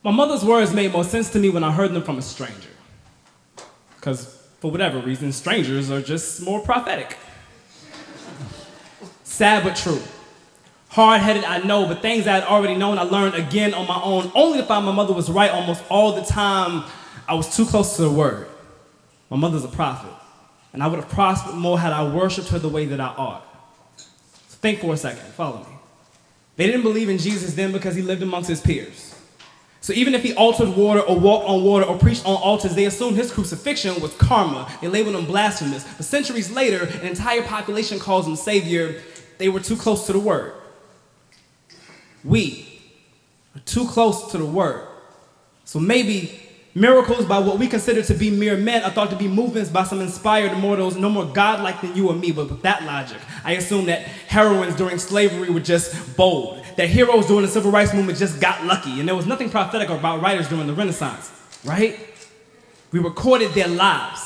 My mother's words made more sense to me when I heard them from a stranger. Because, for whatever reason, strangers are just more prophetic. Sad but true. Hard-headed, I know, but things I had already known, I learned again on my own, only to find my mother was right almost all the time. I was too close to the word. My mother's a prophet, and I would have prospered more had I worshipped her the way that I ought. So think for a second, follow me. They didn't believe in Jesus then because he lived amongst his peers. So even if he altered water or walked on water or preached on altars, they assumed his crucifixion was karma. They labeled him blasphemous. But centuries later, an entire population calls him savior. They were too close to the word. We are too close to the word. So maybe miracles by what we consider to be mere men are thought to be movements by some inspired mortals, no more godlike than you or me. But with that logic, I assume that heroines during slavery were just bold, that heroes during the civil rights movement just got lucky, and there was nothing prophetic about writers during the Renaissance, right? We recorded their lives.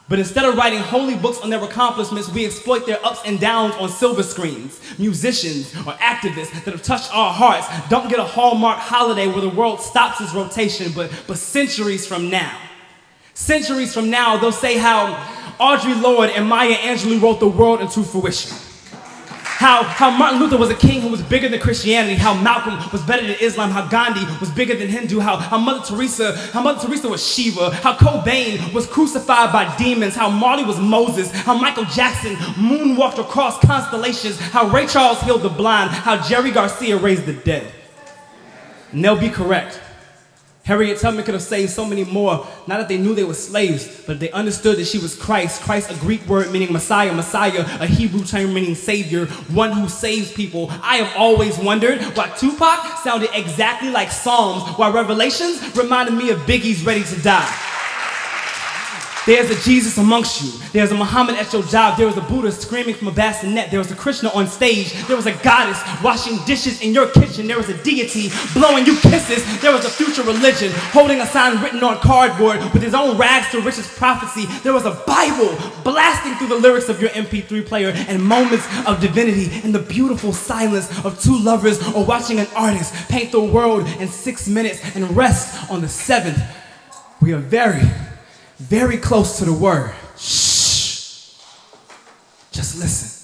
But instead of writing holy books on their accomplishments, we exploit their ups and downs on silver screens. Musicians or activists that have touched our hearts don't get a Hallmark holiday where the world stops its rotation, but centuries from now, they'll say how Audre Lorde and Maya Angelou wrote the world into fruition. How Martin Luther was a king who was bigger than Christianity, how Malcolm was better than Islam, how Gandhi was bigger than Hindu, how Mother Teresa was Shiva, how Cobain was crucified by demons, how Marley was Moses, how Michael Jackson moonwalked across constellations, how Ray Charles healed the blind, how Jerry Garcia raised the dead. And they'll be correct. Harriet Tubman could have saved so many more, not that they knew they were slaves, but they understood that she was Christ. Christ, a Greek word meaning Messiah, a Hebrew term meaning Savior, one who saves people. I have always wondered why Tupac sounded exactly like Psalms, while Revelations reminded me of Biggie's Ready to Die. There's a Jesus amongst you. There's a Muhammad at your job. There was a Buddha screaming from a bassinet. There was a Krishna on stage. There was a goddess washing dishes in your kitchen. There was a deity blowing you kisses. There was a future religion holding a sign written on cardboard with his own rags to riches prophecy. There was a Bible blasting through the lyrics of your MP3 player, and moments of divinity in the beautiful silence of two lovers or watching an artist paint the world in 6 minutes and rest on the 7th. We are very close to the word. Shh. Just listen.